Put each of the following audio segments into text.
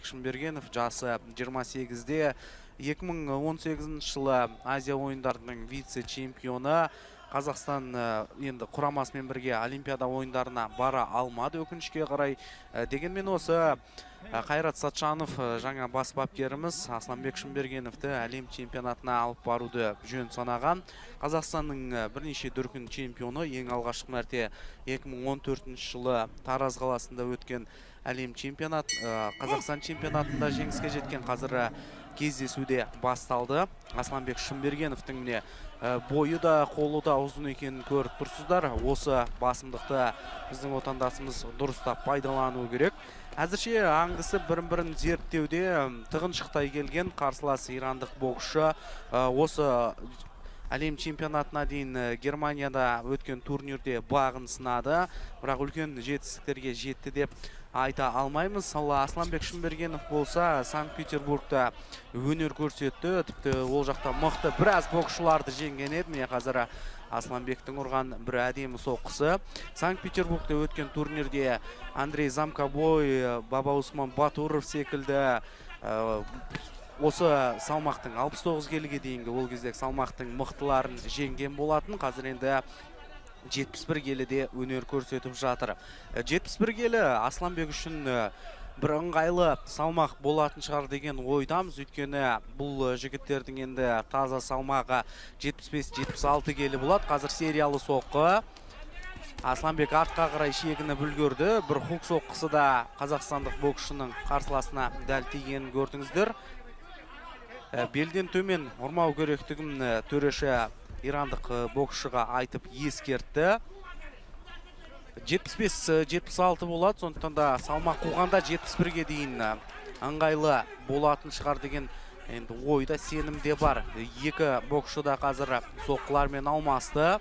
Шымбергенов, жасы 28-де. 2018 жылы Азия ойындарының вице-чемпионы. Қазақстан енді құрамасымен бірге Олимпиада ойындарына бара алмады өкінішке қарай. Дегенмен осы Қайрат Сатжанов жаңа бас бапкеріміз Асланбек Шымбергеновті әлем чемпионатына алып баруды жөн санаған. Қазақстанның бірнеше дүркін чемпионы, ең алғашқы мәрте 2014 жылы Тараз қаласында өткен әлем чемпионат, Қазақстан чемпионатында жеңіске жеткен. Қазір кездесуде басталды. Асланбек Шымбергеновтың міне бойы да, қолы да ұзын екенін көріп тұрсыздар. Осы басымдықты біздің отандасымыз дұрыстап пайдалану керек. Әзірше аңдысы бірін-бірін зерттеуде тығыншықтай келген қарсылас ирандық боксшы. Осы әлем чемпионатына дейін Германияда өткен турнирде бағын сынады, бірақ үлкен жетістіктерге жетті деп айта алмаймыз. Асланбек Шымбергенов болса Санкт-Петербургта өнер көрсетті. Тіпті ол жақта мықты біраз боксшыларды жеңген еді. Міне қазір Асланбектің ұрған бір әдемі соққысы. Санкт-Петербургта өткен турнирде Андрей Замкобой, Баба Усман Батуров секілді осы салмақтың 69 келіге дейінгі ол кездегі салмақтың мықтыларын жеңген болатын. Қазір енді 71 келіде өнер көрсетіп жатыр. 71 келі Асланбек үшін бір ыңғайлы салмақ болатын шығар деген ойдамыз. Өйткені бұл жігіттердің енді таза салмағы 75-76 келі болады. Қазір сериялы соққы. Асланбек артқа қарай шегіні бүлгерді. Бір хук соққысы да қазақстандық боксшының қарсыласына дәл тигенін көрдіңіздер. Белден төмен ұрмау керектігін төреші ирандық боксшыға айтып ескертті. 75-76 болады, сондықтан да салмақ қуғанда 71-ге дейін ыңғайлы болатын шығар деген енді ойда сенімде бар. Екі боксшы да қазір соққылармен алмасты.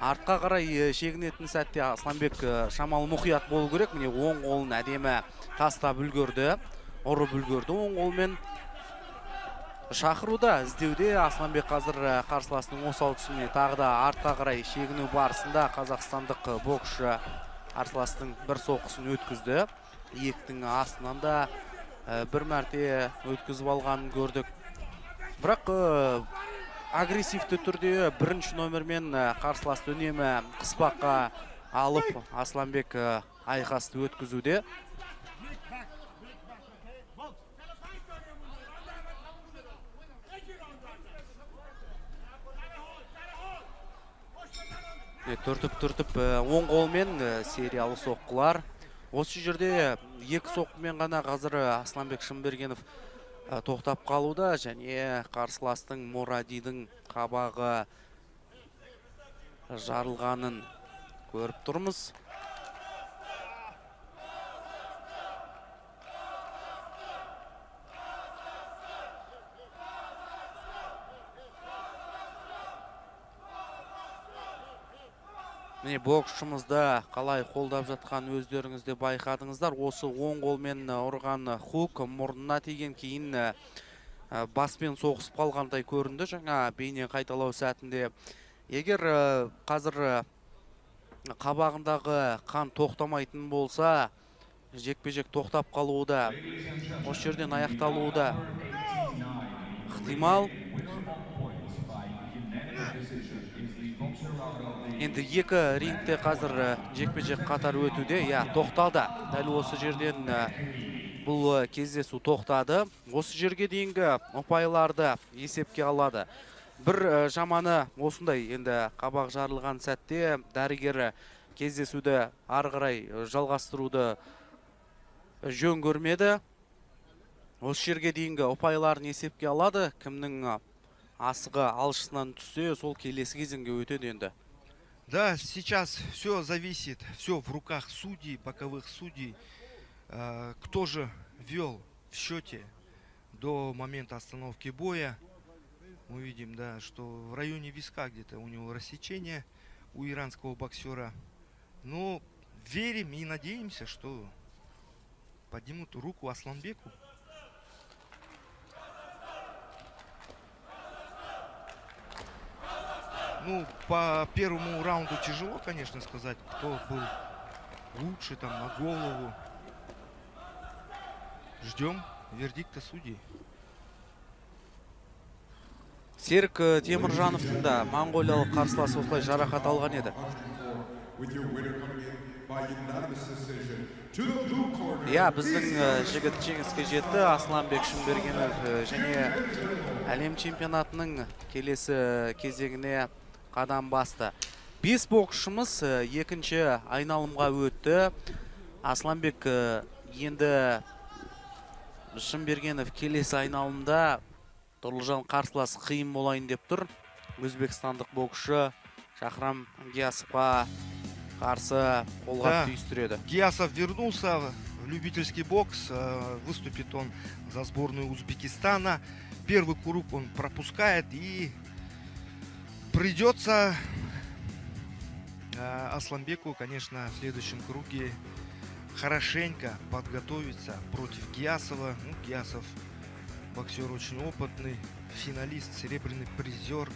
Артқа қарай шегінетін сәтте Асланбек шамалы мұқият болу керек. Міне оң қолын әдемі тастап үлгерді, ұрып үлгерді оң қолмен. Шақыруда іздеуде Асланбек қазір қарсыласының осал тұсымен тағы да артқа қарай шегіну барысында қазақстандық боксшы қарсыласының бір соққысын өткізді. Ектің астынан да бір мәрте өткізіп алғанын көрдік. Бірақ агрессивті түрде бірінші номермен қарсыласты үнемі қыспаққа алып Асланбек айқасты өткізуде. Түртіп оң қолмен сериялы соққылар. Осы жерде екі соққымен ғана қазір Асланбек Шымбергенов тоқтап қалуда, және қарсыластың Морадидің қабағы жарылғанын көріп тұрмыз. Міне боксшымызды қалай қолдап жатқан өздеріңізде байқадыңыздар. Осы оң қолмен ұрған хук мұрнына тиген, кейін баспен соғысып қалғандай көрінді жаңа бейне қайталау сәтінде. Егер қазір қабағындағы қан тоқтамайтын болса, жекпе-жек тоқтап қалуы да, осы жерден аяқталуы да ықтимал. Енді екі рингте қазір жекпе-жек қатар өтуде. Тоқталды. Дәл осы жерден бұл кездесу тоқтады. Осы жерге дейінгі ұпайларды есепке алады. Бір жаманы осындай, енді қабақ жарылған сәтте дәрігері кездесуді ары қарай жалғастыруды жөн көрмеді. Осы жерге дейінгі ұпайларын есепке алады. Кімнің асығы алшысынан түссе, сол келесі кезеңге өтеді енді. Да, сейчас все зависит, все в руках судей, боковых судей. Кто же вел в счете до момента остановки боя. Мы видим, да, что в районе виска где-то у него рассечение у иранского боксера. Но верим и надеемся, что поднимут руку Асланбеку. Ну, по первому раунду тяжело, конечно, сказать, кто был лучше там на голову. ждем вердикта судей. Серік Теміржановтың да моңғолиялық қарсыласы осылай жарақат алған еді. Иә, біздің жігіт жеңіске жетті. Асланбек Шынбергенов және әлем чемпионатының келесі кезеңіне қадам басты. 5 боксшымыз екінші айналымға өтті. Асланбек енді Шынбергенов келесі айналымда Тұрлыжан қарсыласы қиын болайын деп тұр. Өзбекстандық боксшы Шахрам Гиясовқа қарсы қолғап түйістіреді. Гиясов вернулся в любительский бокс. Выступит он за сборную Узбекистана. Первый круг он пропускает, и придется Асланбеку, конечно, в следующем круге хорошенько подготовиться против Гиясова. Ну, Гиясов боксер очень опытный, финалист, серебряный призер